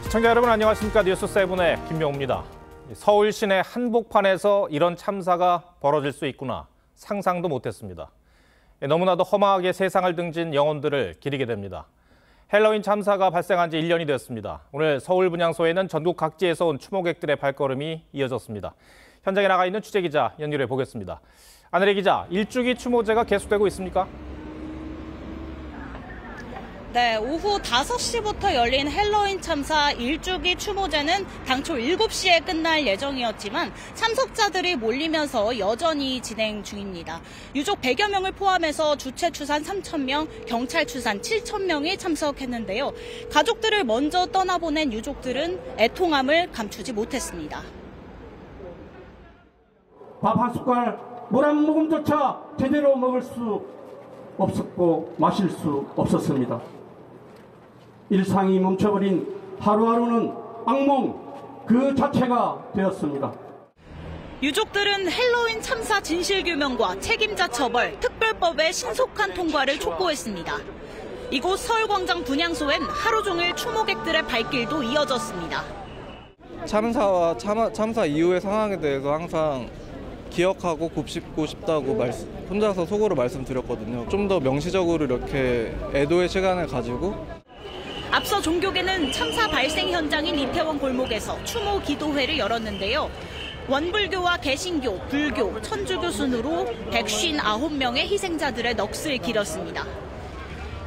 시청자 여러분 안녕하십니까. 뉴스7의 김명우입니다. 서울 시내 한복판에서 이런 참사가 벌어질 수 있구나 상상도 못했습니다. 너무나도 험하게 세상을 등진 영혼들을 기리게 됩니다. 헬로윈 참사가 발생한 지 1년이 되었습니다. 오늘 서울 분향소에는 전국 각지에서 온 추모객들의 발걸음이 이어졌습니다. 현장에 나가 있는 취재기자 연결해 보겠습니다. 안혜리 기자, 일주기 추모제가 계속되고 있습니까? 네, 오후 5시부터 열린 헬로윈 참사 일주기 추모제는 당초 7시에 끝날 예정이었지만 참석자들이 몰리면서 여전히 진행 중입니다. 유족 100여 명을 포함해서 주최 추산 3,000명, 경찰 추산 7,000명이 참석했는데요. 가족들을 먼저 떠나보낸 유족들은 애통함을 감추지 못했습니다. 밥 한 숟갈, 물 한 모금조차 제대로 먹을 수 없었고 마실 수 없었습니다. 일상이 멈춰버린 하루하루는 악몽 그 자체가 되었습니다. 유족들은 헬로윈 참사 진실규명과 책임자 처벌, 특별법의 신속한 통과를 촉구했습니다. 이곳 서울광장 분향소엔 하루 종일 추모객들의 발길도 이어졌습니다. 참사와 참사 이후의 상황에 대해서 항상 기억하고 곱씹고 싶다고 혼자서 속으로 말씀드렸거든요. 좀 더 명시적으로 이렇게 애도의 시간을 가지고. 앞서 종교계는 참사 발생 현장인 이태원 골목에서 추모 기도회를 열었는데요. 원불교와 개신교, 불교, 천주교 순으로 159명의 희생자들의 넋을 기렸습니다.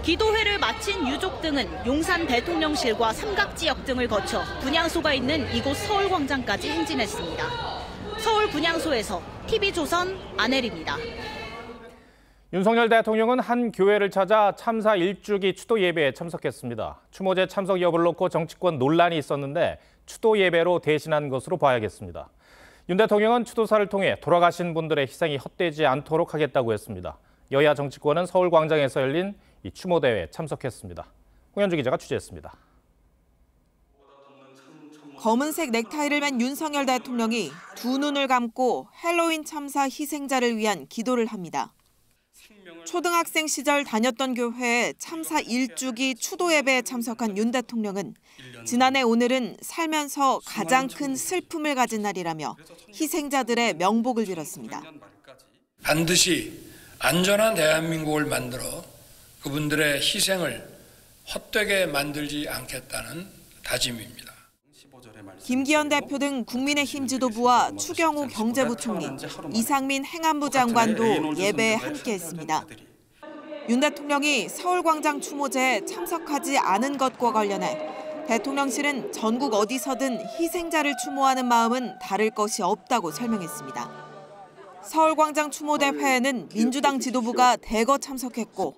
기도회를 마친 유족 등은 용산 대통령실과 삼각지역 등을 거쳐 분향소가 있는 이곳 서울광장까지 행진했습니다. 서울 분향소에서 TV조선 안혜리입니다. 윤석열 대통령은 한 교회를 찾아 참사 일주기 추도 예배에 참석했습니다. 추모제 참석 여부를 놓고 정치권 논란이 있었는데 추도 예배로 대신한 것으로 봐야겠습니다. 윤 대통령은 추도사를 통해 돌아가신 분들의 희생이 헛되지 않도록 하겠다고 했습니다. 여야 정치권은 서울광장에서 열린 이 추모대회에 참석했습니다. 홍현주 기자가 취재했습니다. 검은색 넥타이를 맨 윤석열 대통령이 두 눈을 감고 헬로윈 참사 희생자를 위한 기도를 합니다. 초등학생 시절 다녔던 교회에 참사 일주기 추도 예배에 참석한 윤 대통령은 지난해 오늘은 살면서 가장 큰 슬픔을 가진 날이라며 희생자들의 명복을 빌었습니다. 반드시 안전한 대한민국을 만들어 그분들의 희생을 헛되게 만들지 않겠다는 다짐입니다. 김기현 대표 등 국민의힘 지도부와 추경호 경제부총리, 이상민 행안부 장관도 예배에 함께했습니다. 윤 대통령이 서울광장 추모제에 참석하지 않은 것과 관련해 대통령실은 전국 어디서든 희생자를 추모하는 마음은 다를 것이 없다고 설명했습니다. 서울광장 추모대회에는 민주당 지도부가 대거 참석했고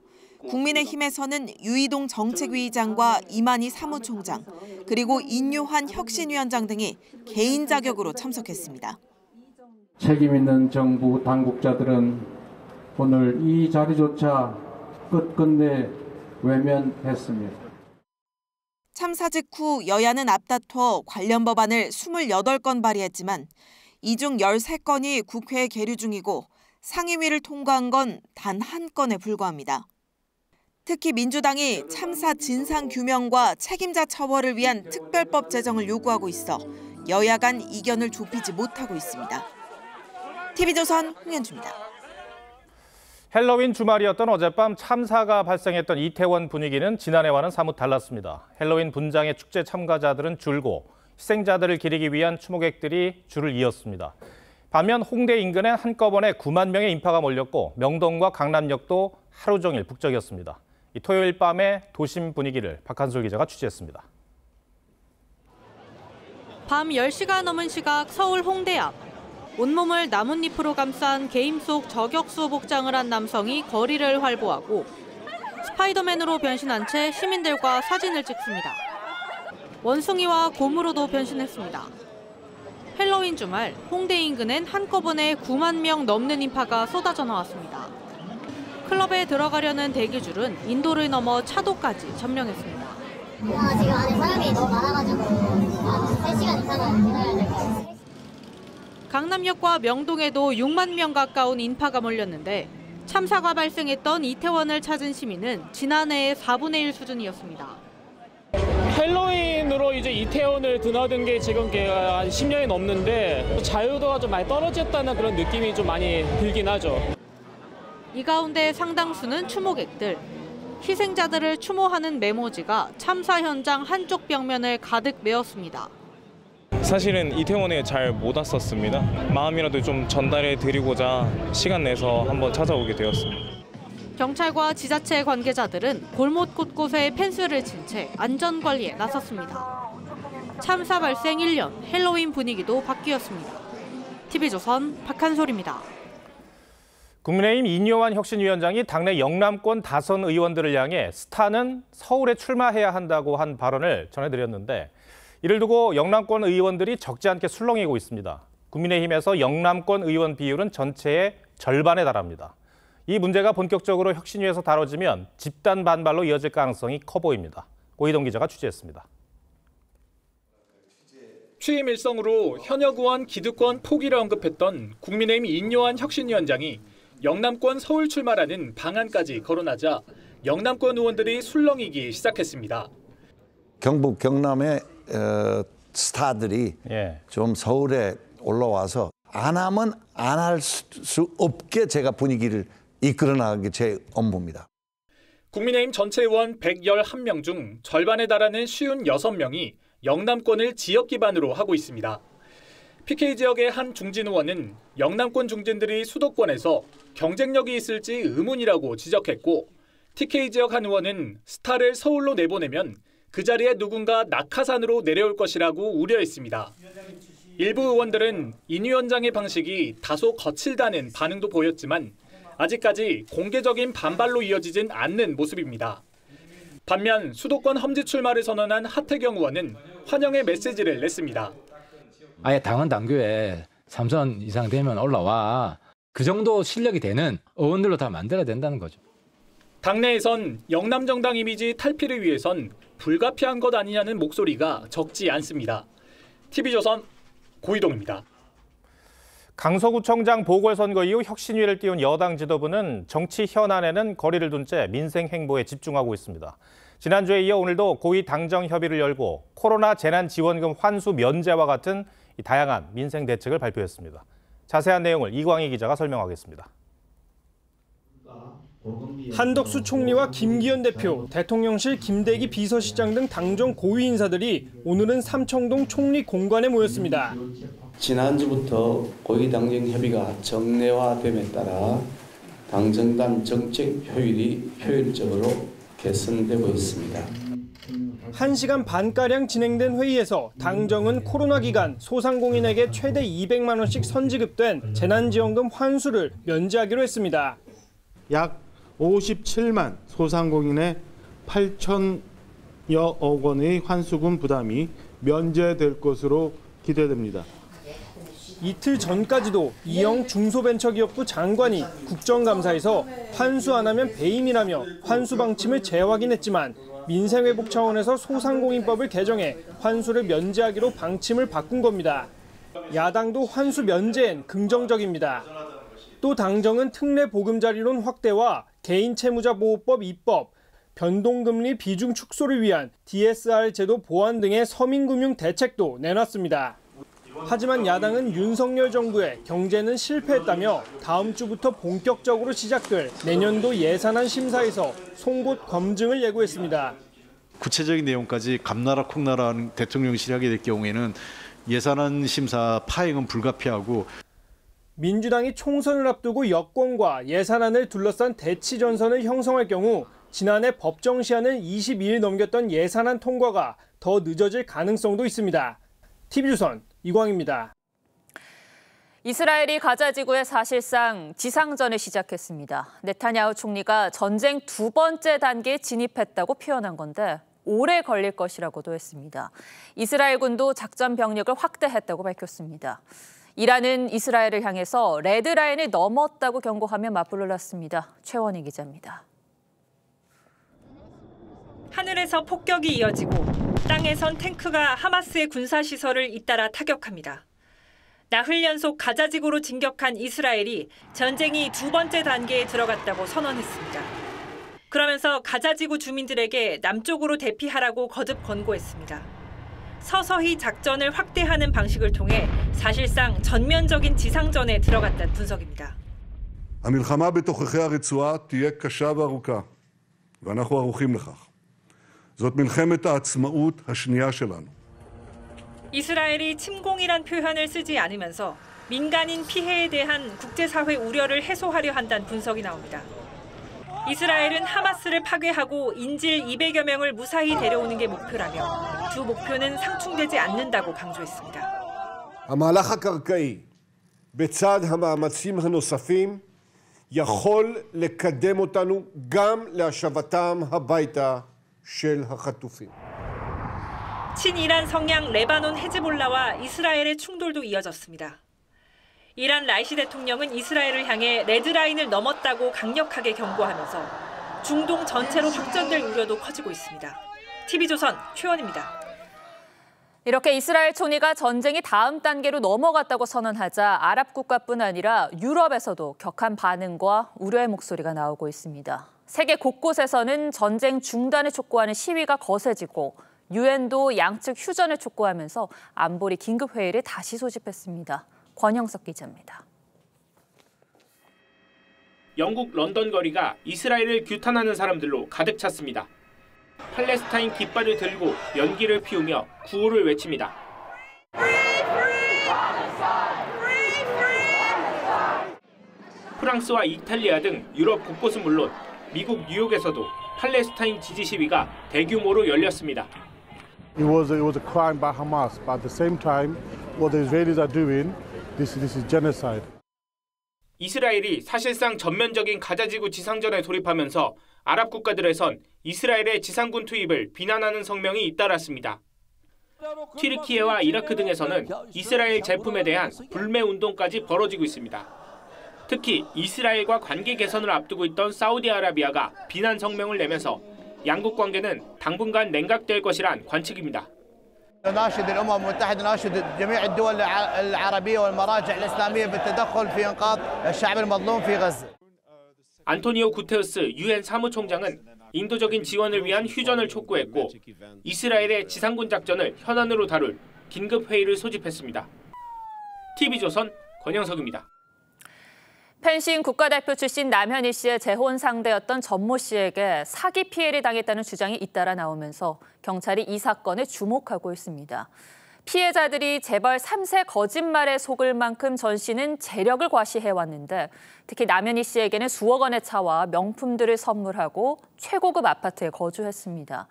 국민의힘에서는 유이동 정책위의장과 이만희 사무총장, 그리고 인유한 혁신위원장 등이 개인 자격으로 참석했습니다. 책임 있는 정부 당국자들은 오늘 이 자리조차 끝끝내 외면했습니다. 참사 직후 여야는 앞다퉈 관련 법안을 28건 발의했지만 이 중 13건이 국회에 계류 중이고 상임위를 통과한 건 단 한 건에 불과합니다. 특히 민주당이 참사 진상 규명과 책임자 처벌을 위한 특별법 제정을 요구하고 있어 여야 간 이견을 좁히지 못하고 있습니다. TV조선 홍현주입니다. 헬로윈 주말이었던 어젯밤 참사가 발생했던 이태원 분위기는 지난해와는 사뭇 달랐습니다. 헬로윈 분장의 축제 참가자들은 줄고 희생자들을 기리기 위한 추모객들이 줄을 이었습니다. 반면 홍대 인근엔 한꺼번에 9만 명의 인파가 몰렸고 명동과 강남역도 하루 종일 북적였습니다. 이 토요일 밤의 도심 분위기를 박한솔 기자가 취재했습니다. 밤 10시가 넘은 시각 서울 홍대 앞. 온몸을 나뭇잎으로 감싼 개임 속 저격수 복장을 한 남성이 거리를 활보하고 스파이더맨으로 변신한 채 시민들과 사진을 찍습니다. 원숭이와 곰으로도 변신했습니다. 헬로윈 주말 홍대 인근엔 한꺼번에 9만 명 넘는 인파가 쏟아져 나왔습니다. 클럽에 들어가려는 대기줄은 인도를 넘어 차도까지 점령했습니다. 지금 안에 사람이 너무 많아가지고 3시간 이상은 기다려야 될 것 같아요. 강남역과 명동에도 6만 명 가까운 인파가 몰렸는데 참사가 발생했던 이태원을 찾은 시민은 지난해의 4분의 1 수준이었습니다. 헬로윈으로 이제 이태원을 드나든 게 지금 한 10년이 넘는데 자유도가 좀 많이 떨어졌다는 그런 느낌이 좀 많이 들긴 하죠. 이 가운데 상당수는 추모객들. 희생자들을 추모하는 메모지가 참사 현장 한쪽 벽면을 가득 메웠습니다. 사실은 이태원에 잘 못 왔었습니다. 마음이라도 좀 전달해 드리고자 시간 내서 한번 찾아오게 되었습니다. 경찰과 지자체 관계자들은 골목 곳곳에 펜스를 친 채 안전관리에 나섰습니다. 참사 발생 1년, 헬로윈 분위기도 바뀌었습니다. TV조선 박한솔입니다. 국민의힘 인요한 혁신위원장이 당내 영남권 다선 의원들을 향해 스타는 서울에 출마해야 한다고 한 발언을 전해드렸는데 이를 두고 영남권 의원들이 적지 않게 술렁이고 있습니다. 국민의힘에서 영남권 의원 비율은 전체의 절반에 달합니다. 이 문제가 본격적으로 혁신위에서 다뤄지면 집단 반발로 이어질 가능성이 커 보입니다. 고희동 기자가 취재했습니다. 취임 일성으로 현역 의원 기득권 포기를 언급했던 국민의힘 인요한 혁신위원장이 영남권 서울 출마라는 방안까지 거론하자 영남권 의원들이 술렁이기 시작했습니다. 경북 경남의 스타들이 좀 서울에 올라와서 안 하면 안 할 수 없게 제가 분위기를 이끌어 나가는 게 제 업무입니다. 국민의힘 전체 의원 111명 중 절반에 달하는 56명이 영남권을 지역 기반으로 하고 있습니다. PK 지역의 한 중진 의원은 영남권 중진들이 수도권에서 경쟁력이 있을지 의문이라고 지적했고 TK 지역 한 의원은 스타를 서울로 내보내면 그 자리에 누군가 낙하산으로 내려올 것이라고 우려했습니다. 일부 의원들은 인 위원장의 방식이 다소 거칠다는 반응도 보였지만 아직까지 공개적인 반발로 이어지진 않는 모습입니다. 반면 수도권 험지 출마를 선언한 하태경 의원은 환영의 메시지를 냈습니다. 아예 당원 당규에 3선 이상 되면 올라와. 그 정도 실력이 되는 의원들로 다 만들어야 된다는 거죠. 당내에선 영남정당 이미지 탈피를 위해선 불가피한 것 아니냐는 목소리가 적지 않습니다. TV조선 고희동입니다. 강서구청장 보궐선거 이후 혁신위를 띄운 여당 지도부는 정치 현안에는 거리를 둔 채 민생 행보에 집중하고 있습니다. 지난주에 이어 오늘도 고위 당정 협의를 열고 코로나 재난지원금 환수 면제와 같은 다양한 민생 대책을 발표했습니다. 자세한 내용을 이광희 기자가 설명하겠습니다. 한덕수 총리와 김기현 대표, 대통령실 김대기 비서실장 등 당정 고위 인사들이 오늘은 삼청동 총리 공관에 모였습니다. 지난주부터 고위 당정 협의가 정례화됨에 따라 당정단 정책 효율이 효율적으로 개선되고 있습니다. 1시간 반가량 진행된 회의에서 당정은 코로나 기간 소상공인에게 최대 200만 원씩 선지급된 재난지원금 환수를 면제하기로 했습니다. 약 57만 소상공인의 8천여억 원의 환수금 부담이 면제될 것으로 기대됩니다. 이틀 전까지도 이영 중소벤처기업부 장관이 국정감사에서 환수 안 하면 배임이라며 환수 방침을 재확인했지만 민생회복 차원에서 소상공인법을 개정해 환수를 면제하기로 방침을 바꾼 겁니다. 야당도 환수 면제엔 긍정적입니다. 또 당정은 특례 보금자리론 확대와 개인채무자보호법 입법, 변동금리 비중 축소를 위한 DSR 제도 보완 등의 서민금융 대책도 내놨습니다. 하지만 야당은 윤석열 정부의 경제는 실패했다며 다음 주부터 본격적으로 시작될 내년도 예산안 심사에서 송곳 검증을 예고했습니다. 구체적인 내용까지 감나라 콩나라 대통령실이 하게 될 경우에는 예산안 심사 파행은 불가피하고 민주당이 총선을 앞두고 여권과 예산안을 둘러싼 대치 전선을 형성할 경우 지난해 법정 시한을 22일 넘겼던 예산안 통과가 더 늦어질 가능성도 있습니다. TV조선 이광입니다. 이스라엘이 가자 지구에 사실상 지상전을 시작했습니다. 네타냐후 총리가 전쟁 두 번째 단계에 진입했다고 표현한 건데 오래 걸릴 것이라고도 했습니다. 이스라엘군도 작전 병력을 확대했다고 밝혔습니다. 이란은 이스라엘을 향해서 레드라인을 넘었다고 경고하며 맞불을 놨습니다. 최원희 기자입니다. 하늘에서 폭격이 이어지고 땅에선 탱크가 하마스의 군사시설을 잇따라 타격합니다. 나흘 연속 가자지구로 진격한 이스라엘이 전쟁이 두 번째 단계에 들어갔다고 선언했습니다. 그러면서 가자지구 주민들에게 남쪽으로 대피하라고 거듭 권고했습니다. 서서히 작전을 확대하는 방식을 통해 사실상 전면적인 지상전에 들어갔다는 분석입니다. המלחמה בתוככי הרצועה תהיה קשה וארוכה, ואנחנו ערוכים לכך. זאת מלחמת העצמאות השנייה שלנו. 이스라엘이 침공이란 표현을 쓰지 않으면서 민간인 피해에 대한 국제사회 우려를 해소하려 한다는 분석이 나옵니다. 이스라엘은 하마스를 파괴하고 인질 200여 명을 무사히 데려오는 게 목표라며 두 목표는 상충되지 않는다고 강조했습니다. המהלך הקרקעי בצד המאמצים הנוספים יכול לקדם אותנו גם להשבתם הביתה של החטופים. 친이란 성향 레바논 헤즈볼라와 이스라엘의 충돌도 이어졌습니다. 이란 라이시 대통령은 이스라엘을 향해 레드라인을 넘었다고 강력하게 경고하면서 중동 전체로 확전될 우려도 커지고 있습니다. TV조선 최원입니다. 이렇게 이스라엘 총리가 전쟁이 다음 단계로 넘어갔다고 선언하자 아랍 국가뿐 아니라 유럽에서도 격한 반응과 우려의 목소리가 나오고 있습니다. 세계 곳곳에서는 전쟁 중단을 촉구하는 시위가 거세지고 유엔도 양측 휴전을 촉구하면서 안보리 긴급회의를 다시 소집했습니다. 권영석 기자입니다. 영국 런던 거리가 이스라엘을 규탄하는 사람들로 가득 찼습니다. 팔레스타인 깃발을 들고 연기를 피우며 구호를 외칩니다. 프랑스와 이탈리아 등 유럽 곳곳은 물론 미국 뉴욕에서도 팔레스타인 지지 시위가 대규모로 열렸습니다. It was a crime by Hamas, but at the same time, what the Israelis are doing, this is genocide. 이스라엘이 사실상 전면적인 가자지구 지상전에 돌입하면서 아랍 국가들에선 이스라엘의 지상군 투입을 비난하는 성명이 잇따랐습니다. 튀르키예와 이라크 등에서는 이스라엘 제품에 대한 불매 운동까지 벌어지고 있습니다. 특히 이스라엘과 관계 개선을 앞두고 있던 사우디아라비아가 비난 성명을 내면서 양국 관계는 당분간 냉각될 것이란 관측입니다. نناشد الأمم المتحدة نناشد جميع الدول العربية والمراجع الإسلامية بالتدخل في إنقاذ الشعب المظلوم في غزة. 안토니오 구테우스 유엔 사무총장은 인도적인 지원을 위한 휴전을 촉구했고 이스라엘의 지상군 작전을 현안으로 다룰 긴급 회의를 소집했습니다. TV조선 권영석입니다. 펜싱 국가대표 출신 남현희 씨의 재혼 상대였던 전모 씨에게 사기 피해를 당했다는 주장이 잇따라 나오면서 경찰이 이 사건에 주목하고 있습니다. 피해자들이 재벌 3세 거짓말에 속을 만큼 전 씨는 재력을 과시해왔는데 특히 남현희 씨에게는 수억 원의 차와 명품들을 선물하고 최고급 아파트에 거주했습니다.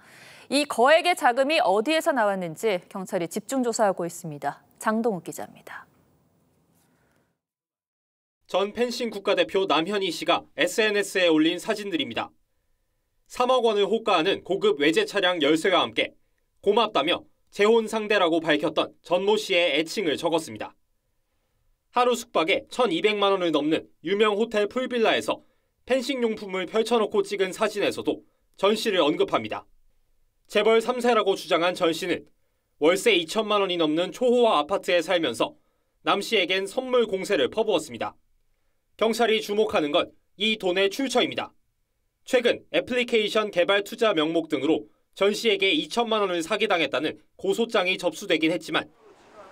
이 거액의 자금이 어디에서 나왔는지 경찰이 집중 조사하고 있습니다. 장동욱 기자입니다. 전 펜싱 국가대표 남현희 씨가 SNS에 올린 사진들입니다. 3억 원을 호가하는 고급 외제 차량 13대와 함께 고맙다며 재혼 상대라고 밝혔던 전모 씨의 애칭을 적었습니다. 하루 숙박에 1,200만 원을 넘는 유명 호텔 풀빌라에서 펜싱 용품을 펼쳐놓고 찍은 사진에서도 전 씨를 언급합니다. 재벌 3세라고 주장한 전 씨는 월세 2천만 원이 넘는 초호화 아파트에 살면서 남 씨에겐 선물 공세를 퍼부었습니다. 경찰이 주목하는 건 이 돈의 출처입니다. 최근 애플리케이션 개발 투자 명목 등으로 전 씨에게 2천만 원을 사기당했다는 고소장이 접수되긴 했지만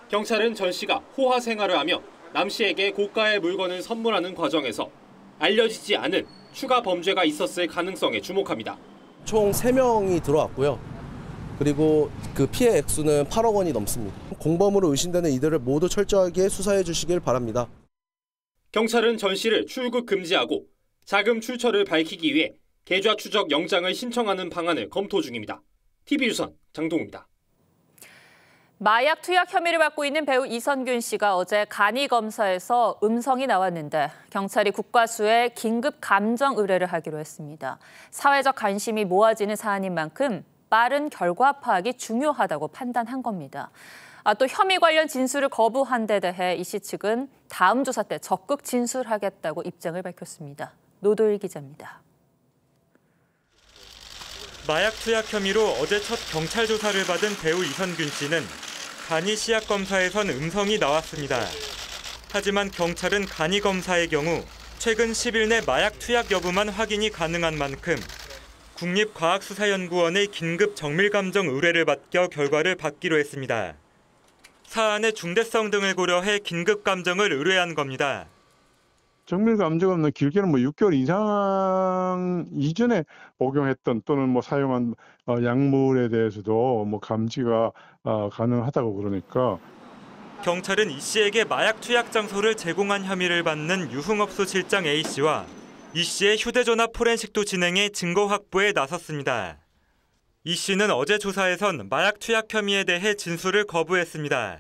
경찰은 전 씨가 호화 생활을 하며 남 씨에게 고가의 물건을 선물하는 과정에서 알려지지 않은 추가 범죄가 있었을 가능성에 주목합니다. 총 3명이 들어왔고요. 그리고 그 피해 액수는 8억 원이 넘습니다. 공범으로 의심되는 이들을 모두 철저하게 수사해 주시길 바랍니다. 경찰은 전 씨를 출국 금지하고 자금 출처를 밝히기 위해 계좌 추적 영장을 신청하는 방안을 검토 중입니다. TV조선 장동우입니다. 마약 투약 혐의를 받고 있는 배우 이선균 씨가 어제 간이 검사에서 음성이 나왔는데 경찰이 국과수에 긴급 감정 의뢰를 하기로 했습니다. 사회적 관심이 모아지는 사안인 만큼 빠른 결과 파악이 중요하다고 판단한 겁니다. 또 혐의 관련 진술을 거부한 데 대해 이 씨 측은 다음 조사 때 적극 진술하겠다고 입장을 밝혔습니다. 노도일 기자입니다. 마약 투약 혐의로 어제 첫 경찰 조사를 받은 배우 이선균 씨는 간이 씨약 검사에선 음성이 나왔습니다. 하지만 경찰은 간이 검사의 경우 최근 10일 내 마약 투약 여부만 확인이 가능한 만큼 국립과학수사연구원의 긴급 정밀감정 의뢰를 맡겨 결과를 받기로 했습니다. 사안의 중대성 등을 고려해 긴급 감정을 의뢰한 겁니다. 정밀 감정은 길게는 6개월 이상 이전에 복용했던 또는 사용한 약물에 대해서도 감지가 가능하다고 그러니까. 경찰은 이 씨에게 마약 투약 장소를 제공한 혐의를 받는 유흥업소 실장 A 씨와 이 씨의 휴대전화 포렌식도 진행해 증거 확보에 나섰습니다. 이 씨는 어제 조사에선 마약 투약 혐의에 대해 진술을 거부했습니다.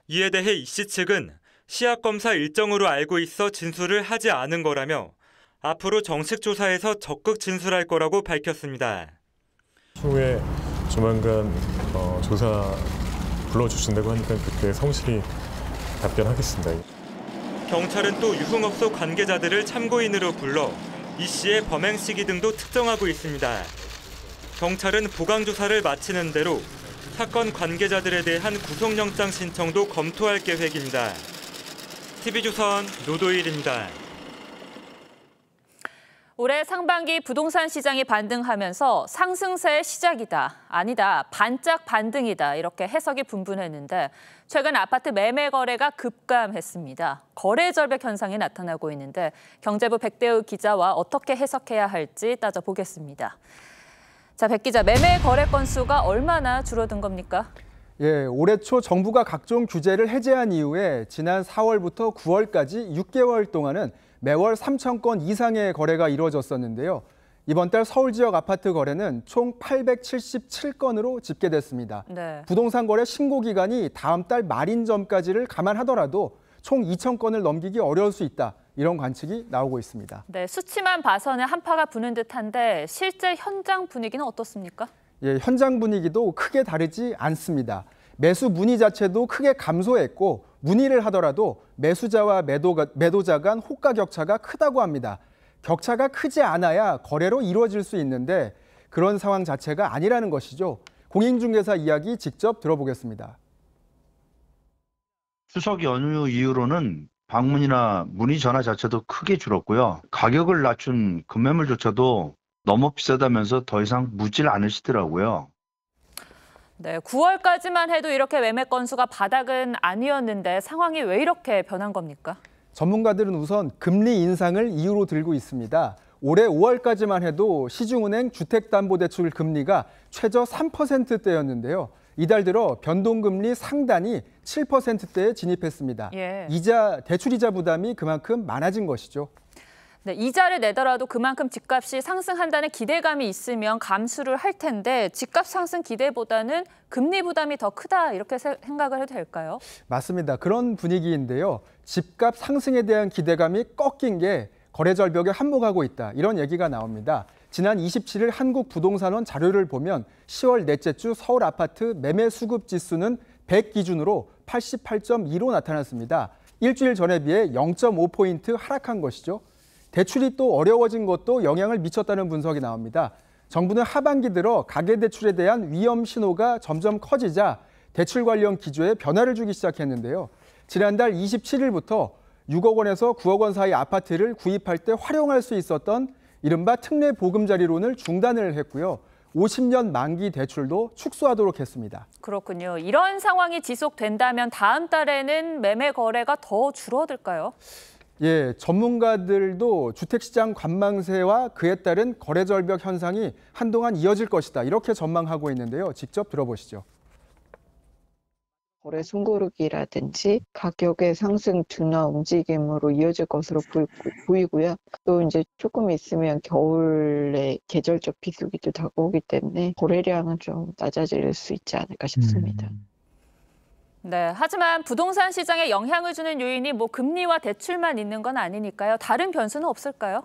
이에 대해 이 씨 측은 시약검사 일정으로 알고 있어 진술을 하지 않은 거라며 앞으로 정식 조사에서 적극 진술할 거라고 밝혔습니다. 추후에 조만간 조사 불러주신다고 하니까 그때 성실히 답변하겠습니다. 경찰은 또 유흥업소 관계자들을 참고인으로 불러 이 씨의 범행 시기 등도 특정하고 있습니다. 경찰은 보강 조사를 마치는 대로 사건 관계자들에 대한 구속영장 신청도 검토할 계획입니다. TV조선 노도일입니다. 올해 상반기 부동산 시장이 반등하면서 상승세의 시작이다, 아니다, 반짝 반등이다 이렇게 해석이 분분했는데 최근 아파트 매매 거래가 급감했습니다. 거래 절벽 현상이 나타나고 있는데 경제부 백대우 기자와 어떻게 해석해야 할지 따져보겠습니다. 자, 백 기자, 매매 거래 건수가 얼마나 줄어든 겁니까? 예, 올해 초 정부가 각종 규제를 해제한 이후에 지난 4월부터 9월까지 6개월 동안은 매월 3,000건 이상의 거래가 이루어졌었는데요. 이번 달 서울 지역 아파트 거래는 총 877건으로 집계됐습니다. 네. 부동산 거래 신고 기간이 다음 달 말인 전까지를 감안하더라도 총 2,000건을 넘기기 어려울 수 있다. 이런 관측이 나오고 있습니다. 네, 수치만 봐서는 한파가 부는 듯한데 실제 현장 분위기는 어떻습니까? 예, 현장 분위기도 크게 다르지 않습니다. 매수 문의 자체도 크게 감소했고 문의를 하더라도 매수자와 매도자 간 호가 격차가 크다고 합니다. 격차가 크지 않아야 거래로 이루어질 수 있는데 그런 상황 자체가 아니라는 것이죠. 공인중개사 이야기 직접 들어보겠습니다. 추석 연휴 이후로는 방문이나 문의 전화 자체도 크게 줄었고요. 가격을 낮춘 급매물조차도 너무 비싸다면서 더 이상 묻질 않으시더라고요. 네, 9월까지만 해도 이렇게 매매 건수가 바닥은 아니었는데 상황이 왜 이렇게 변한 겁니까? 전문가들은 우선 금리 인상을 이유로 들고 있습니다. 올해 5월까지만 해도 시중은행 주택담보대출 금리가 최저 3%대였는데요. 이달 들어 변동금리 상단이 7%대에 진입했습니다. 예. 대출이자 부담이 그만큼 많아진 것이죠. 네, 이자를 내더라도 그만큼 집값이 상승한다는 기대감이 있으면 감수를 할 텐데 집값 상승 기대보다는 금리 부담이 더 크다 이렇게 생각을 해도 될까요? 맞습니다. 그런 분위기인데요. 집값 상승에 대한 기대감이 꺾인 게 거래 절벽에 한몫하고 있다. 이런 얘기가 나옵니다. 지난 27일 한국부동산원 자료를 보면 10월 넷째 주 서울 아파트 매매 수급 지수는 100 기준으로 88.2로 나타났습니다. 일주일 전에 비해 0.5포인트 하락한 것이죠. 대출이 또 어려워진 것도 영향을 미쳤다는 분석이 나옵니다. 정부는 하반기 들어 가계대출에 대한 위험 신호가 점점 커지자 대출 관련 기조에 변화를 주기 시작했는데요. 지난달 27일부터 6억 원에서 9억 원 사이 아파트를 구입할 때 활용할 수 있었던 이른바 특례 보금자리론을 중단을 했고요. 50년 만기 대출도 축소하도록 했습니다. 그렇군요. 이런 상황이 지속된다면 다음 달에는 매매 거래가 더 줄어들까요? 예, 전문가들도 주택시장 관망세와 그에 따른 거래 절벽 현상이 한동안 이어질 것이다. 이렇게 전망하고 있는데요. 직접 들어보시죠. 거래 숨고르기라든지 가격의 상승 둔화 움직임으로 이어질 것으로 보이고요. 또 이제 조금 있으면 겨울에 계절적 비수기도 다가오기 때문에 거래량은 좀 낮아질 수 있지 않을까 싶습니다. 네, 하지만 부동산 시장에 영향을 주는 요인이 금리와 대출만 있는 건 아니니까요. 다른 변수는 없을까요?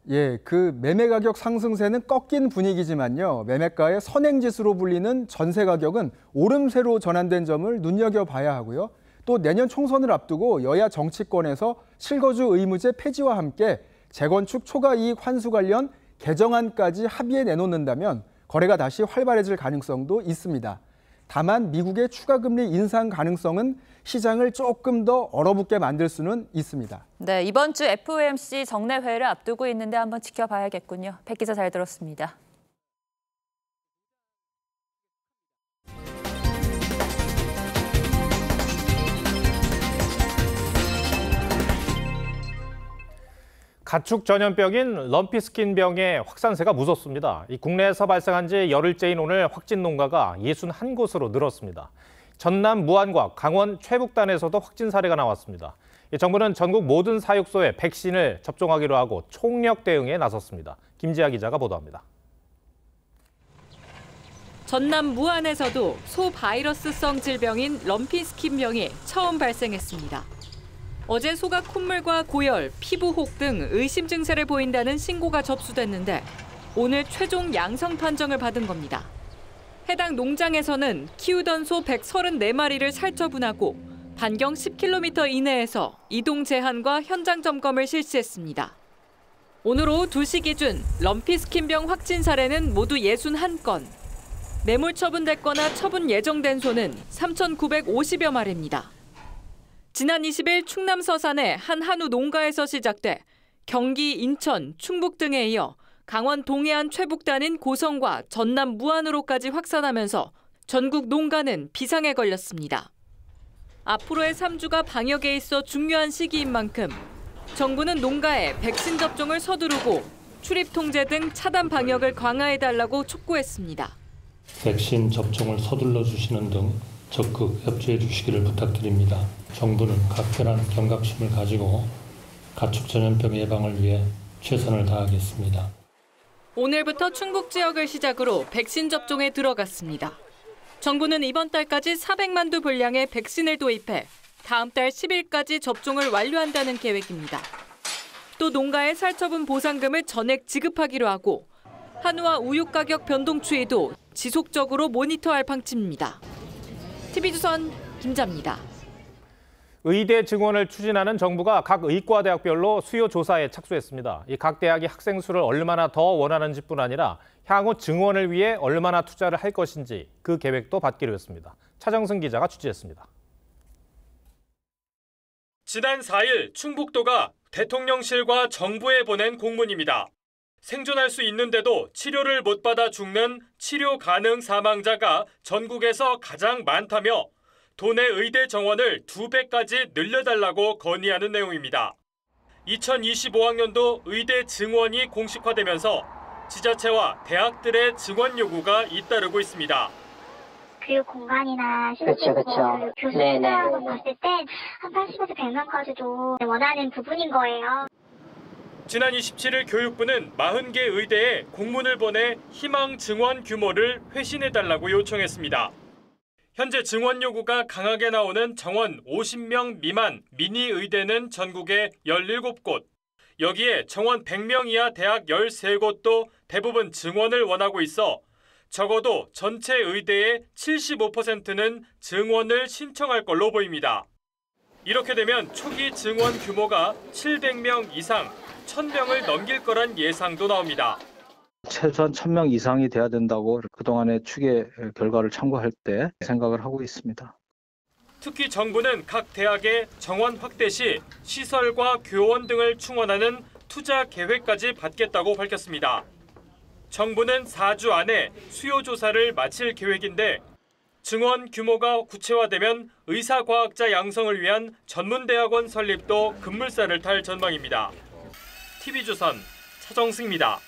예, 그 매매 가격 상승세는 꺾인 분위기지만요. 매매가의 선행지수로 불리는 전세 가격은 오름세로 전환된 점을 눈여겨봐야 하고요. 또 내년 총선을 앞두고 여야 정치권에서 실거주 의무제 폐지와 함께 재건축 초과이익 환수 관련 개정안까지 합의에 내놓는다면 거래가 다시 활발해질 가능성도 있습니다. 다만 미국의 추가 금리 인상 가능성은 시장을 조금 더 얼어붙게 만들 수는 있습니다. 네, 이번 주 FOMC 정례회를 앞두고 있는데 한번 지켜봐야겠군요. 백 기자 잘 들었습니다. 가축 전염병인 럼피스킨병의 확산세가 무섭습니다. 이 국내에서 발생한 지 열흘째인 오늘 확진 농가가 61곳으로 늘었습니다. 전남 무안과 강원 최북단에서도 확진 사례가 나왔습니다. 정부는 전국 모든 사육소에 백신을 접종하기로 하고 총력 대응에 나섰습니다. 김지아 기자가 보도합니다. 전남 무안에서도 소 바이러스성 질병인 럼피스킨병이 처음 발생했습니다. 어제 소가 콧물과 고열, 피부 혹 등 의심 증세를 보인다는 신고가 접수됐는데 오늘 최종 양성 판정을 받은 겁니다. 해당 농장에서는 키우던 소 134마리를 살처분하고 반경 10km 이내에서 이동 제한과 현장 점검을 실시했습니다. 오늘 오후 2시 기준 럼피스킨병 확진 사례는 모두 61건. 매몰 처분됐거나 처분 예정된 소는 3,950여 마리입니다. 지난 20일 충남 서산의 한 한우 농가에서 시작돼 경기, 인천, 충북 등에 이어 강원 동해안 최북단인 고성과 전남 무안으로까지 확산하면서 전국 농가는 비상에 걸렸습니다. 앞으로의 3주가 방역에 있어 중요한 시기인 만큼 정부는 농가에 백신 접종을 서두르고 출입 통제 등 차단 방역을 강화해달라고 촉구했습니다. 백신 접종을 서둘러 주시는 등 적극 협조해 주시기를 부탁드립니다. 정부는 각별한 경각심을 가지고 가축 전염병 예방을 위해 최선을 다하겠습니다. 오늘부터 충북 지역을 시작으로 백신 접종에 들어갔습니다. 정부는 이번 달까지 400만 두 분량의 백신을 도입해 다음 달 10일까지 접종을 완료한다는 계획입니다. 또 농가에 살처분 보상금을 전액 지급하기로 하고 한우와 우유 가격 변동 추이도 지속적으로 모니터할 방침입니다. TV조선 김자입니다. 의대 증원을 추진하는 정부가 각 의과대학별로 수요 조사에 착수했습니다. 각 대학이 학생 수를 얼마나 더 원하는지뿐 아니라 향후 증원을 위해 얼마나 투자를 할 것인지 그 계획도 받기로 했습니다. 차정승 기자가 취재했습니다. 지난 4일 충북도가 대통령실과 정부에 보낸 공문입니다. 생존할 수 있는데도 치료를 못 받아 죽는 치료 가능 사망자가 전국에서 가장 많다며 도내 의대 정원을 2배까지 늘려달라고 건의하는 내용입니다. 2025학년도 의대 증원이 공식화되면서 지자체와 대학들의 증원 요구가 잇따르고 있습니다. 교육 공간이나 실습 교수수라고 봤을 때 한 80에서 100명까지도 원하는 부분인 거예요. 지난 27일 교육부는 40개 의대에 공문을 보내 희망 증원 규모를 회신해달라고 요청했습니다. 현재 증원 요구가 강하게 나오는 정원 50명 미만 미니 의대는 전국에 17곳, 여기에 정원 100명 이하 대학 13곳도 대부분 증원을 원하고 있어 적어도 전체 의대의 75%는 증원을 신청할 걸로 보입니다. 이렇게 되면 초기 증원 규모가 700명 이상, 1000명을 넘길 거란 예상도 나옵니다. 최소한 1000명 이상이 돼야 된다고 그동안의 추계 결과를 참고할 때 생각을 하고 있습니다. 특히 정부는 각 대학의 정원 확대 시 시설과 교원 등을 충원하는 투자 계획까지 받겠다고 밝혔습니다. 정부는 4주 안에 수요 조사를 마칠 계획인데 증원 규모가 구체화되면 의사과학자 양성을 위한 전문대학원 설립도 급물살을 탈 전망입니다. TV조선 차정승입니다.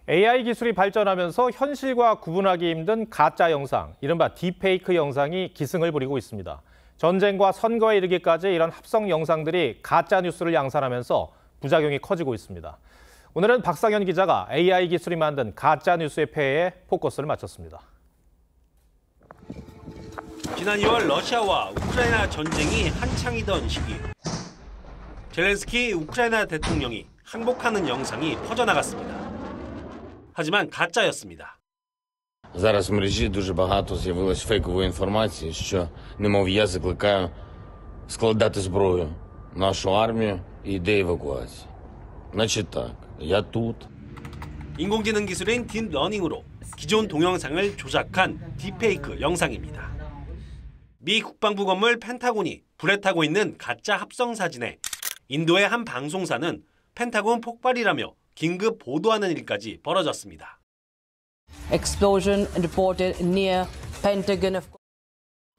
AI 기술이 발전하면서 현실과 구분하기 힘든 가짜 영상, 이른바 딥페이크 영상이 기승을 부리고 있습니다. 전쟁과 선거에 이르기까지 이런 합성 영상들이 가짜 뉴스를 양산하면서 부작용이 커지고 있습니다. 오늘은 박상현 기자가 AI 기술이 만든 가짜 뉴스의 폐해에 포커스를 맞췄습니다. 지난 2월 러시아와 우크라이나 전쟁이 한창이던 시기, 젤렌스키 우크라이나 대통령이 항복하는 영상이 퍼져나갔습니다. 하지만 가짜였습니다. Зараз в мережі дуже багато з'явилось фейкової інформації, що немов я закликаю складати зброю, нашу армію і йде евакуація. Значить так, я тут. 인공지능 기술인 딥러닝으로 기존 동영상을 조작한 딥페이크 영상입니다. 미 국방부 건물 펜타곤이 불에 타고 있는 가짜 합성 사진에 인도의 한 방송사는 펜타곤 폭발이라며 긴급 보도하는 일까지 벌어졌습니다. Explosion reported near Pentagon of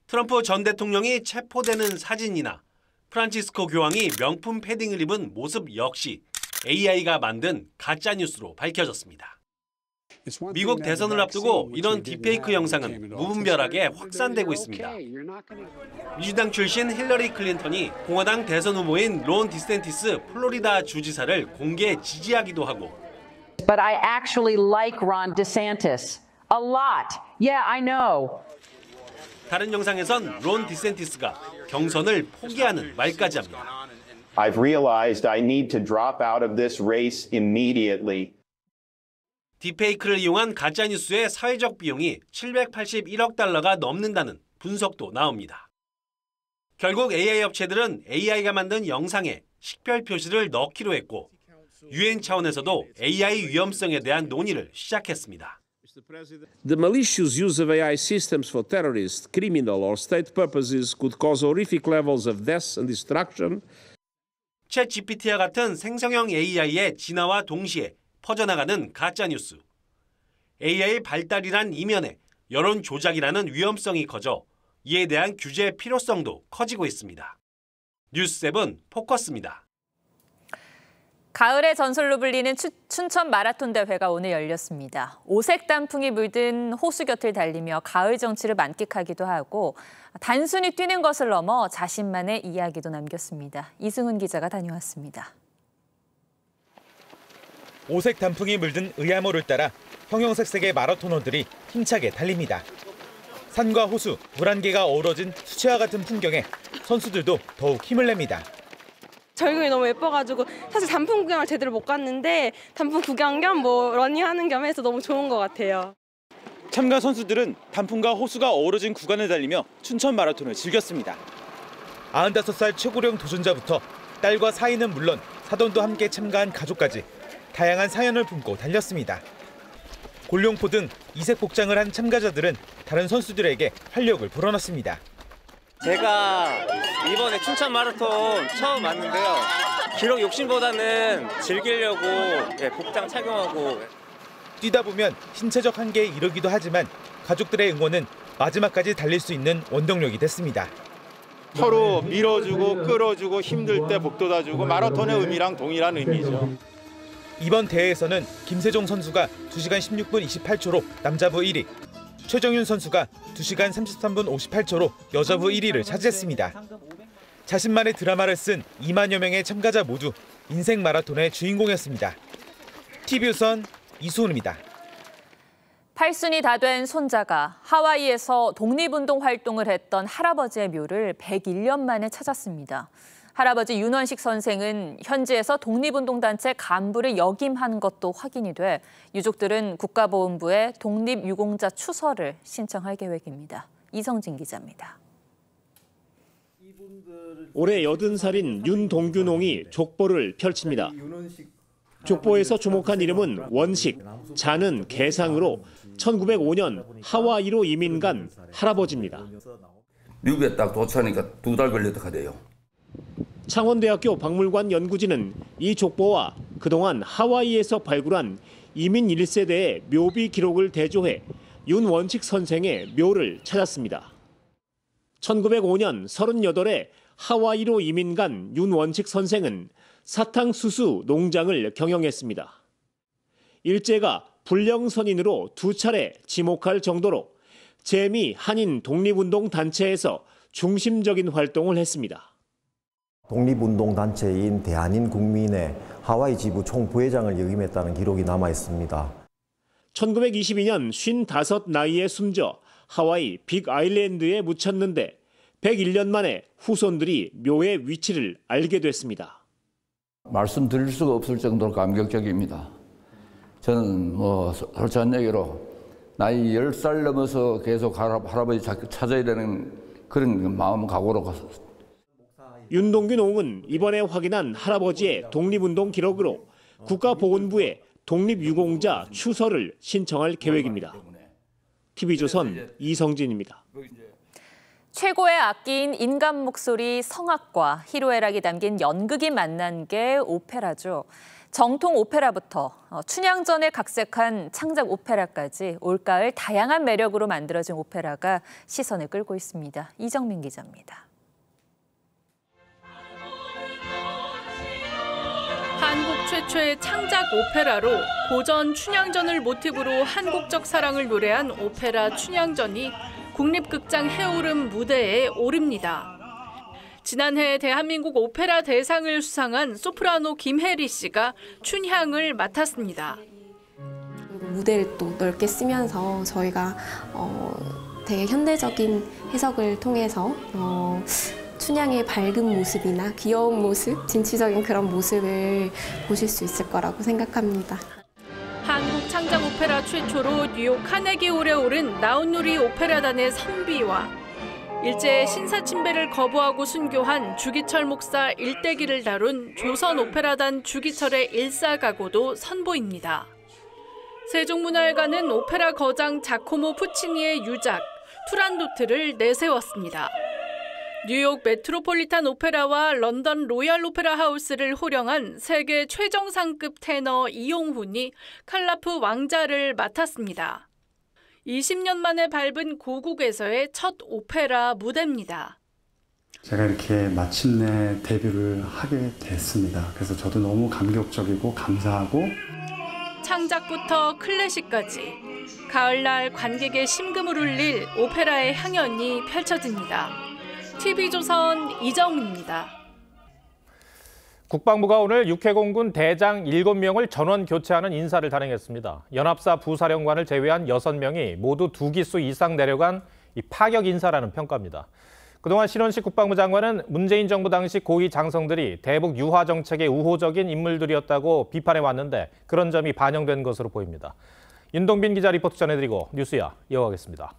트럼프 전 대통령이 체포되는 사진이나 프란치스코 교황이 명품 패딩을 입은 모습 역시 AI가 만든 가짜뉴스로 밝혀졌습니다. 미국 대선을 앞두고 이런 딥페이크 영상은 무분별하게 확산되고 있습니다. 민주당 출신 힐러리 클린턴이 공화당 대선 후보인 론 디센티스 플로리다 주지사를 공개 지지하기도 하고 But I actually like Ron DeSantis a lot. Yeah, I know. 다른 영상에선 론 디센티스가 경선을 포기하는 말까지 합니다. I've realized I need to drop out of this race immediately. 딥페이크를 이용한 가짜뉴스의 사회적 비용이 781억 달러가 넘는다는 분석도 나옵니다. 결국 AI 업체들은 AI가 만든 영상에 식별 표시를 넣기로 했고 유엔 차원에서도 AI 위험성에 대한 논의를 시작했습니다. The malicious use of AI systems for terrorist, criminal or state purposes could cause horrific levels of death and destruction. 챗 GPT와 같은 생성형 AI의 진화와 동시에 퍼져나가는 가짜뉴스. AI 발달이란 이면에 여론 조작이라는 위험성이 커져 이에 대한 규제 필요성도 커지고 있습니다. 뉴스7 포커스입니다. 가을의 전설로 불리는 춘천 마라톤 대회가 오늘 열렸습니다. 오색 단풍이 물든 호수 곁을 달리며 가을 정취를 만끽하기도 하고 단순히 뛰는 것을 넘어 자신만의 이야기도 남겼습니다. 이승훈 기자가 다녀왔습니다. 오색 단풍이 물든 의암호를 따라 형형색색의 마라토너들이 힘차게 달립니다. 산과 호수, 물 한 개가 어우러진 수채화 같은 풍경에 선수들도 더욱 힘을 냅니다. 절경이 너무 예뻐가지고 사실 단풍 구경을 제대로 못 갔는데 단풍 구경 겸 러닝하는 겸 해서 너무 좋은 것 같아요. 참가 선수들은 단풍과 호수가 어우러진 구간을 달리며 춘천 마라톤을 즐겼습니다. 95살 최고령 도전자부터 딸과 사위는 물론 사돈도 함께 참가한 가족까지 다양한 사연을 품고 달렸습니다. 골룡포 등 이색 복장을 한 참가자들은 다른 선수들에게 활력을 불어넣습니다. 제가 이번에 춘천 마라톤 처음 왔는데요. 기록 욕심보다는 즐기려고 복장 착용하고 뛰다 보면 신체적 한계에 이르기도 하지만 가족들의 응원은 마지막까지 달릴 수 있는 원동력이 됐습니다. 서로 밀어주고 끌어주고 힘들 때 복돋아주고 마라톤의 의미랑 동일한 의미죠. 이번 대회에서는 김세종 선수가 2시간 16분 28초로 남자부 1위, 최정윤 선수가 2시간 33분 58초로 여자부 1위를 차지했습니다. 자신만의 드라마를 쓴 2만여 명의 참가자 모두 인생 마라톤의 주인공이었습니다. TV우선 이수훈입니다. 8순이 다 된 손자가 하와이에서 독립운동 활동을 했던 할아버지의 묘를 101년 만에 찾았습니다. 할아버지 윤원식 선생은 현지에서 독립운동단체 간부를 역임한 것도 확인이 돼 유족들은 국가보훈부에 독립유공자 추서를 신청할 계획입니다. 이성진 기자입니다. 올해 80살인 윤동균홍이 족보를 펼칩니다. 족보에서 주목한 이름은 원식, 자는 개상으로 1905년 하와이로 이민 간 할아버지입니다. 미국에 딱 도착하니까 2달 걸렸다 하대요. 창원대학교 박물관 연구진은 이 족보와 그동안 하와이에서 발굴한 이민 1세대의 묘비 기록을 대조해 윤원식 선생의 묘를 찾았습니다. 1905년 38에 하와이로 이민 간 윤원식 선생은 사탕수수 농장을 경영했습니다. 일제가 불령선인으로 2차례 지목할 정도로 재미 한인 독립운동 단체에서 중심적인 활동을 했습니다. 독립운동단체인 대한인국민회 하와이 지부 총부회장을 역임했다는 기록이 남아 있습니다. 1922년 55 나이에 숨져 하와이 빅아일랜드에 묻혔는데 101년 만에 후손들이 묘의 위치를 알게 됐습니다. 말씀드릴 수가 없을 정도로 감격적입니다. 저는 솔직한 얘기로 나이 10살 넘어서 계속 할아버지 찾아야 되는 그런 마음 각오로 윤동균 옹은 이번에 확인한 할아버지의 독립운동 기록으로 국가보훈부에 독립유공자 추서를 신청할 계획입니다. TV조선 이성진입니다. 최고의 악기인 인간 목소리 성악과 희로애락이 담긴 연극이 만난 게 오페라죠. 정통 오페라부터 춘향전에 각색한 창작 오페라까지 올가을 다양한 매력으로 만들어진 오페라가 시선을 끌고 있습니다. 이정민 기자입니다. 한국 최초의 창작 오페라로 고전 춘향전을 모티브로 한국적 사랑을 노래한 오페라 춘향전이 국립극장 해오름 무대에 오릅니다. 지난해 대한민국 오페라 대상을 수상한 소프라노 김혜리 씨가 춘향을 맡았습니다. 무대를 또 넓게 쓰면서 저희가 되게 현대적인 해석을 통해서 춘향의 밝은 모습이나 귀여운 모습, 진취적인 그런 모습을 보실 수 있을 거라고 생각합니다. 한국 창작 오페라 최초로 뉴욕 카네기홀에 오른 나우누리 오페라단의 선비와 일제의 신사침배를 거부하고 순교한 주기철 목사 일대기를 다룬 조선 오페라단 주기철의 일사가고도 선보입니다. 세종문화회관은 오페라 거장 자코모 푸치니의 유작 투란도트를 내세웠습니다. 뉴욕 메트로폴리탄 오페라와 런던 로얄 오페라 하우스를 호령한 세계 최정상급 테너 이용훈이 칼라프 왕자를 맡았습니다. 20년 만에 밟은 고국에서의 첫 오페라 무대입니다. 제가 이렇게 마침내 데뷔를 하게 됐습니다. 그래서 저도 너무 감격적이고 감사하고 창작부터 클래식까지 가을날 관객의 심금을 울릴 오페라의 향연이 펼쳐집니다. TV조선 이정입니다. 국방부가 오늘 육해공군 대장 7명을 전원 교체하는 인사를 단행했습니다. 연합사 부사령관을 제외한 6명이 모두 2기수 이상 내려간 파격 인사라는 평가입니다. 그동안 신원식 국방부 장관은 문재인 정부 당시 고위 장성들이 대북 유화 정책의 우호적인 인물들이었다고 비판해왔는데 그런 점이 반영된 것으로 보입니다. 윤동빈 기자 리포트 전해드리고 뉴스야 이어가겠습니다.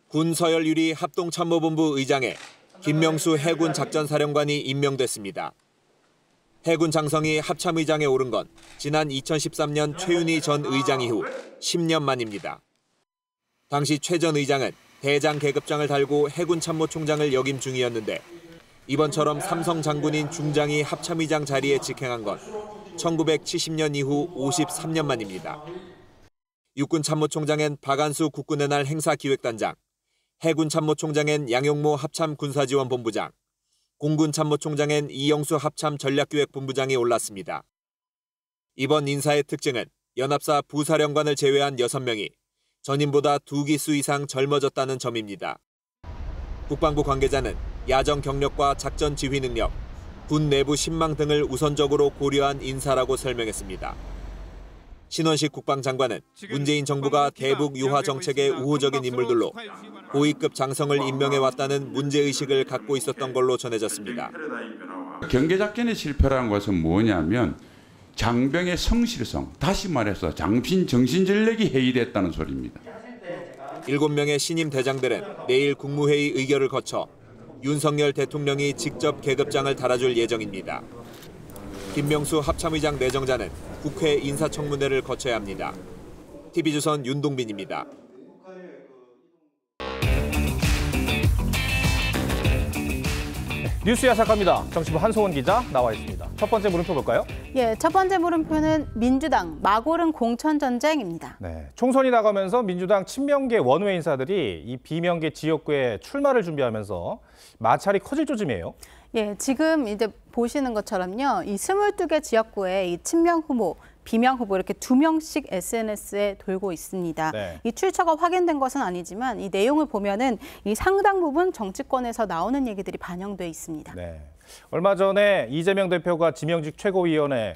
군서열유리 합동참모본부 의장에 김명수 해군 작전사령관이 임명됐습니다. 해군 장성이 합참의장에 오른 건 지난 2013년 최윤희 전 의장 이후 10년 만입니다. 당시 최 전 의장은 대장 계급장을 달고 해군 참모총장을 역임 중이었는데 이번처럼 삼성 장군인 중장이 합참의장 자리에 직행한 건 1970년 이후 53년 만입니다. 육군 참모총장엔 박안수 국군의 날 행사기획단장, 해군 참모총장엔 양용모 합참 군사지원본부장, 공군 참모총장엔 이영수 합참 전략기획본부장이 올랐습니다. 이번 인사의 특징은 연합사 부사령관을 제외한 6명이 전임보다 2기수 이상 젊어졌다는 점입니다. 국방부 관계자는 야정 경력과 작전 지휘 능력, 군 내부 신망 등을 우선적으로 고려한 인사라고 설명했습니다. 신원식 국방장관은 문재인 정부가 대북 유화 정책의 우호적인 인물들로 고위급 장성을 임명해왔다는 문제의식을 갖고 있었던 걸로 전해졌습니다. 경계작전의 실패라는 것은 뭐냐면 장병의 성실성, 다시 말해서 장신 정신전력이 해이됐다는 소리입니다. 7명의 신임 대장들은 내일 국무회의 의결을 거쳐 윤석열 대통령이 직접 계급장을 달아줄 예정입니다. 김명수 합참의장 내정자는 국회 인사청문회를 거쳐야 합니다. TV조선 윤동빈입니다. 뉴스 야삭합니다. 정치부 한소원 기자 나와 있습니다. 첫 번째 물음표 볼까요? 예, 첫 번째 물음표는 민주당 마고른 공천전쟁입니다. 네, 총선이 나가면서 민주당 친명계 원외 인사들이 이 비명계 지역구에 출마를 준비하면서 마찰이 커질 조짐이에요. 예, 지금 이제 보시는 것처럼요, 이 22개 지역구에 이 친명 후보, 비명 후보 이렇게 2명씩 SNS에 돌고 있습니다. 네. 이 출처가 확인된 것은 아니지만 이 내용을 보면은 이 상당 부분 정치권에서 나오는 얘기들이 반영돼 있습니다. 네. 얼마 전에 이재명 대표가 지명직 최고위원회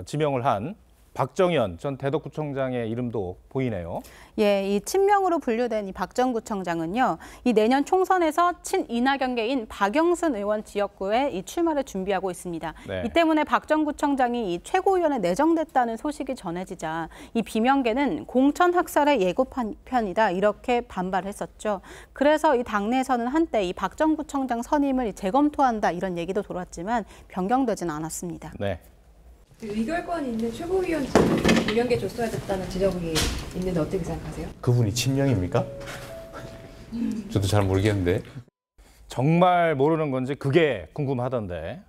지명을 한 박정현 전 대덕구청장의 이름도 보이네요. 예, 이 친명으로 분류된 이 박 전 구청장은요, 이 내년 총선에서 친이낙연계인 박영순 의원 지역구에 이 출마를 준비하고 있습니다. 네. 이 때문에 박 전 구청장이 이 최고위원회 내정됐다는 소식이 전해지자 이 비명계는 공천 학살의 예고편이다 이렇게 반발했었죠. 그래서 이 당내에서는 한때 이 박 전 구청장 선임을 재검토한다 이런 얘기도 돌았지만 변경되지는 않았습니다. 네. 의결권이 있는 최고위원 김명계 줬어야 됐다는 지적이 있는데 어떻게 생각하세요? 그분이 친명입니까? 저도 잘 모르겠는데. 정말 모르는 건지 그게 궁금하던데.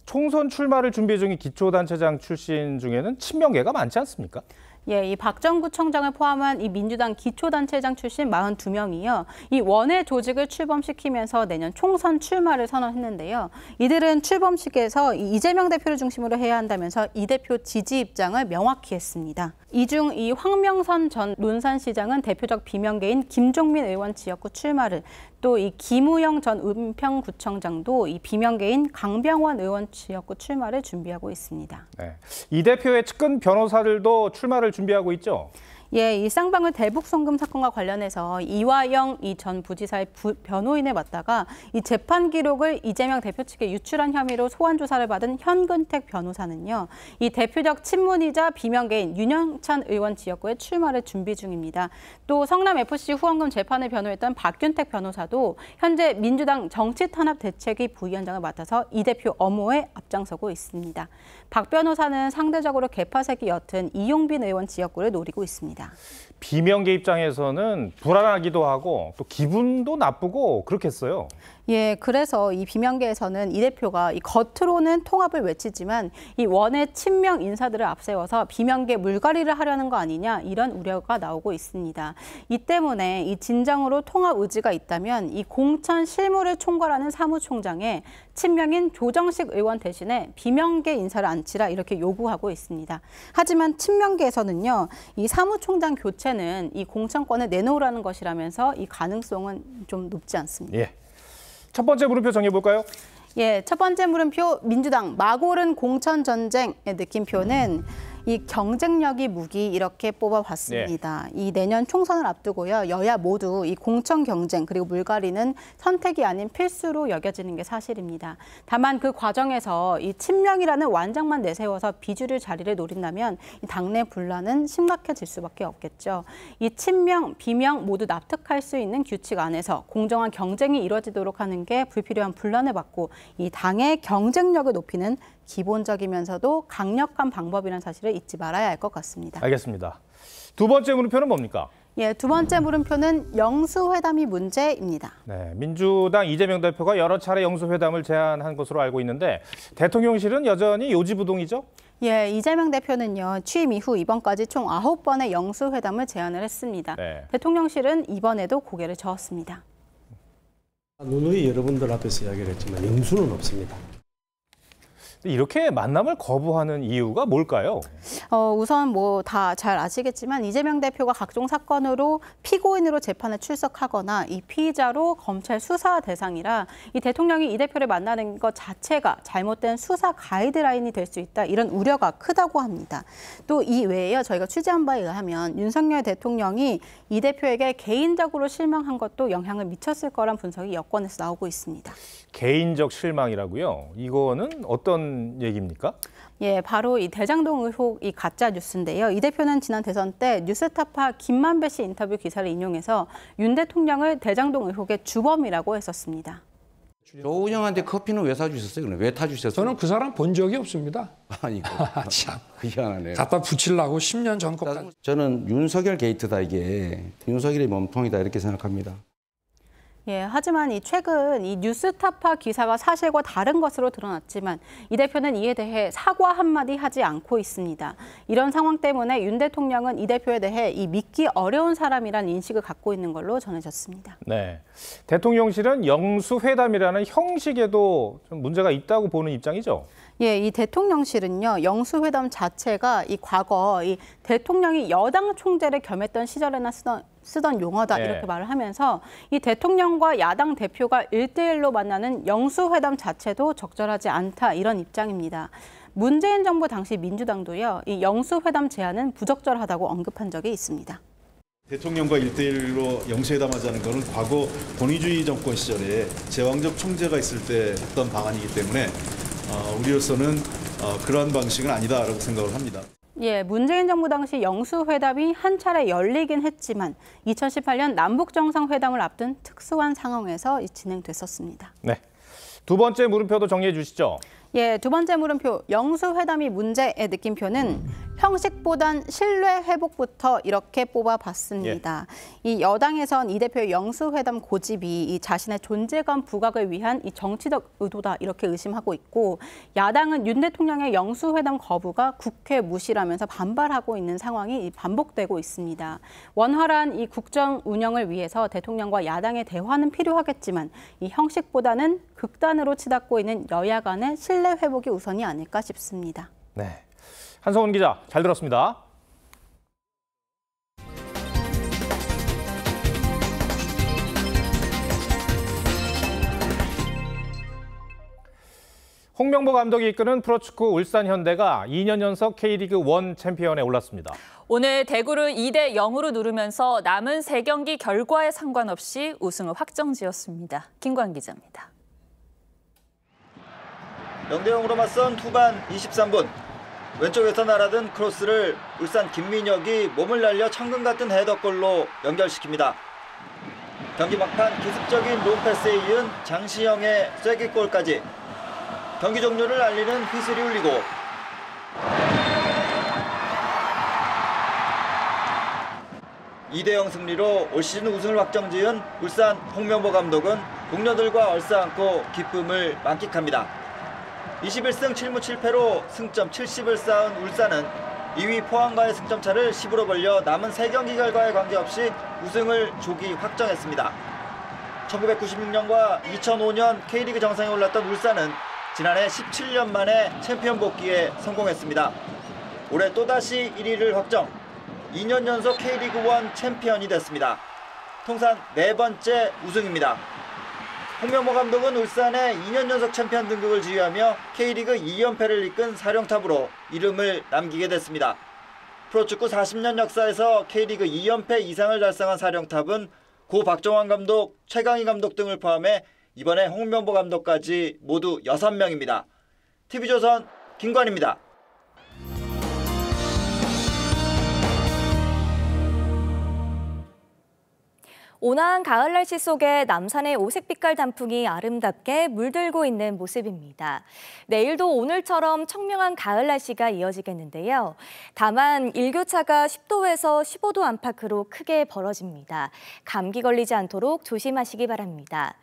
총선 출마를 준비 중인 기초단체장 출신 중에는 친명계가 많지 않습니까? 예, 이 박정구청장을 포함한 이 민주당 기초단체장 출신 42명이요. 이 원외 조직을 출범시키면서 내년 총선 출마를 선언했는데요. 이들은 출범식에서 이재명 대표를 중심으로 해야 한다면서 이 대표 지지 입장을 명확히 했습니다. 이 중 이 황명선 전 논산시장은 대표적 비명계인 김종민 의원 지역구 출마를, 또 이 김우영 전 은평구청장도 이 비명계인 강병원 의원 지역구 출마를 준비하고 있습니다. 네. 이 대표의 측근 변호사들도 출마를 준비하고 있죠? 예, 이 쌍방울 대북 송금 사건과 관련해서 이화영 이 전 부지사의 변호인을 맡다가 이 재판 기록을 이재명 대표 측에 유출한 혐의로 소환 조사를 받은 현근택 변호사는요, 이 대표적 친문이자 비명계인 윤영찬 의원 지역구에 출마를 준비 중입니다. 또 성남FC 후원금 재판을 변호했던 박균택 변호사도 현재 민주당 정치탄압대책위 부위원장을 맡아서 이 대표 업무에 앞장서고 있습니다. 박 변호사는 상대적으로 개파색이 옅은 이용빈 의원 지역구를 노리고 있습니다. 비명계 입장에서는 불안하기도 하고 또 기분도 나쁘고 그렇겠어요. 예, 그래서 이 비명계에서는 이 대표가 이 겉으로는 통합을 외치지만 이 원외 친명 인사들을 앞세워서 비명계 물갈이를 하려는 거 아니냐, 이런 우려가 나오고 있습니다. 이 때문에 이 진정으로 통합 의지가 있다면 이 공천 실무를 총괄하는 사무총장에 친명인 조정식 의원 대신에 비명계 인사를 앉히라, 이렇게 요구하고 있습니다. 하지만 친명계에서는요, 이 사무총장 교체는 이 공천권을 내놓으라는 것이라면서 이 가능성은 좀 높지 않습니다. 예. 첫 번째 물음표 정해볼까요? 예, 첫 번째 물음표 민주당 막오른 공천 전쟁의 느낌표는 이 경쟁력이 무기, 이렇게 뽑아봤습니다. 이 내년 총선을 앞두고요, 여야 모두 이 공천 경쟁 그리고 물갈이는 선택이 아닌 필수로 여겨지는 게 사실입니다. 다만 그 과정에서 이 친명이라는 완장만 내세워서 비주류 자리를 노린다면 이 당내 분란은 심각해질 수밖에 없겠죠. 이 친명, 비명 모두 납득할 수 있는 규칙 안에서 공정한 경쟁이 이루어지도록 하는 게 불필요한 분란을 막고 이 당의 경쟁력을 높이는 기본적이면서도 강력한 방법이라는 사실을 잊지 말아야 할 것 같습니다. 알겠습니다. 두 번째 물음표는 뭡니까? 예, 두 번째 물음표는 영수회담이 문제입니다. 네, 민주당 이재명 대표가 여러 차례 영수회담을 제안한 것으로 알고 있는데 대통령실은 여전히 요지부동이죠? 예, 이재명 대표는요, 취임 이후 이번까지 총 9번의 영수회담을 제안을 했습니다. 네. 대통령실은 이번에도 고개를 저었습니다. 누누이 여러분들 앞에서 이야기를 했지만 영수는 없습니다. 이렇게 만남을 거부하는 이유가 뭘까요? 우선 뭐 다 잘 아시겠지만 이재명 대표가 각종 사건으로 피고인으로 재판에 출석하거나 이 피의자로 검찰 수사 대상이라 이 대통령이 이 대표를 만나는 것 자체가 잘못된 수사 가이드라인이 될 수 있다, 이런 우려가 크다고 합니다. 또 이 외에요, 저희가 취재한 바에 의하면 윤석열 대통령이 이 대표에게 개인적으로 실망한 것도 영향을 미쳤을 거란 분석이 여권에서 나오고 있습니다. 개인적 실망이라고요? 이거는 어떤 얘기입니까? 예, 바로 이 대장동 의혹 이 가짜 뉴스인데요. 이 대표는 지난 대선 때 뉴스타파 김만배 씨 인터뷰 기사를 인용해서 윤 대통령을 대장동 의혹의 주범이라고 했었습니다. 조은영한테 커피는 왜 사주셨어요? 그럼 왜 타주셨어요? 저는 그 사람 본 적이 없습니다. 아니, 참 희한하네요. 갖다 붙이려고 10년 전 것까지. 저는 윤석열 게이트다, 이게. 윤석열의 몸통이다, 이렇게 생각합니다. 예, 하지만 이 최근 이 뉴스타파 기사가 사실과 다른 것으로 드러났지만 이 대표는 이에 대해 사과 한마디 하지 않고 있습니다. 이런 상황 때문에 윤 대통령은 이 대표에 대해 이 믿기 어려운 사람이라는 인식을 갖고 있는 걸로 전해졌습니다. 네, 대통령실은 영수회담이라는 형식에도 좀 문제가 있다고 보는 입장이죠? 예, 이 대통령실은요, 영수회담 자체가 이 과거 이 대통령이 여당 총재를 겸했던 시절에나 쓰던 용어다, 이렇게 말을 하면서 이 대통령과 야당 대표가 1대1로 만나는 영수회담 자체도 적절하지 않다, 이런 입장입니다. 문재인 정부 당시 민주당도요, 이 영수회담 제안은 부적절하다고 언급한 적이 있습니다. 대통령과 1대1로 영수회담하자는 것은 과거 권위주의 정권 시절에 제왕적 총재가 있을 때 했던 방안이기 때문에 우리로서는 그러한 방식은 아니다라고 생각을 합니다. 예, 문재인 정부 당시 영수회담이 한 차례 열리긴 했지만 2018년 남북정상회담을 앞둔 특수한 상황에서 진행됐었습니다. 네, 두 번째 물음표도 정리해 주시죠. 예, 두 번째 물음표, 영수회담이 문제의 느낌표는 형식보단 신뢰 회복부터 이렇게 뽑아봤습니다. 이 여당에선 이 대표의 영수회담 고집이 이 자신의 존재감 부각을 위한 이 정치적 의도다 이렇게 의심하고 있고, 야당은 윤 대통령의 영수회담 거부가 국회 무시라면서 반발하고 있는 상황이 반복되고 있습니다. 원활한 이 국정 운영을 위해서 대통령과 야당의 대화는 필요하겠지만 이 형식보다는 극단으로 치닫고 있는 여야 간의 신뢰 회복이 우선이 아닐까 싶습니다. 네, 한성훈 기자 잘 들었습니다. 홍명보 감독이 이끄는 프로축구 울산현대가 2년 연속 K리그 1 챔피언에 올랐습니다. 오늘 대구를 2대 0으로 누르면서 남은 3경기 결과에 상관없이 우승을 확정지었습니다. 김광 기자입니다. 0대0으로 맞선 후반 23분. 왼쪽에서 날아든 크로스를 울산 김민혁이 몸을 날려 천금 같은 헤더골로 연결시킵니다. 경기 막판 기습적인 롱패스에 이은 장시영의 쐐기골까지. 경기 종료를 알리는 휘슬이 울리고 (2대0) 승리로 올 시즌 우승을 확정지은 울산 홍명보 감독은 동료들과 얼싸안고 기쁨을 만끽합니다. 21승 7무 7패로 승점 70을 쌓은 울산은 2위 포항과의 승점차를 10으로 벌려 남은 3경기 결과에 관계없이 우승을 조기 확정했습니다. 1996년과 2005년 K리그 정상에 올랐던 울산은 지난해 17년 만에 챔피언 복귀에 성공했습니다. 올해 또다시 1위를 확정, 2년 연속 K리그 1 챔피언이 됐습니다. 통산 4번째 우승입니다. 홍명보 감독은 울산의 2년 연속 챔피언 등극을 지휘하며 K리그 2연패를 이끈 사령탑으로 이름을 남기게 됐습니다. 프로축구 40년 역사에서 K리그 2연패 이상을 달성한 사령탑은 고 박종환 감독, 최강희 감독 등을 포함해 이번에 홍명보 감독까지 모두 6명입니다. TV조선 김관입니다. 온화한 가을 날씨 속에 남산의 오색빛깔 단풍이 아름답게 물들고 있는 모습입니다. 내일도 오늘처럼 청명한 가을 날씨가 이어지겠는데요. 다만 일교차가 10도에서 15도 안팎으로 크게 벌어집니다. 감기 걸리지 않도록 조심하시기 바랍니다.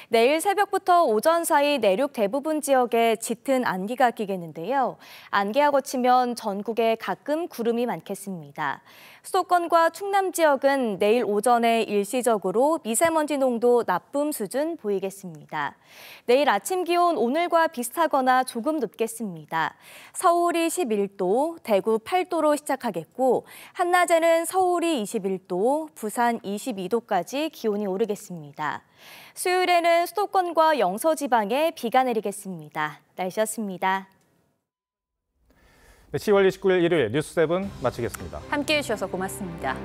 내일 새벽부터 오전 사이 내륙 대부분 지역에 짙은 안개가 끼겠는데요. 안개가 걷히면 전국에 가끔 구름이 많겠습니다. 수도권과 충남 지역은 내일 오전에 일시적으로 미세먼지 농도 나쁨 수준 보이겠습니다. 내일 아침 기온 오늘과 비슷하거나 조금 높겠습니다. 서울이 11도, 대구 8도로 시작하겠고 한낮에는 서울이 21도, 부산 22도까지 기온이 오르겠습니다. 수요일에는 수도권과 영서지방에 비가 내리겠습니다. 날씨였습니다. 네, 10월 29일 일요일 뉴스7 마치겠습니다. 함께해 주셔서 고맙습니다.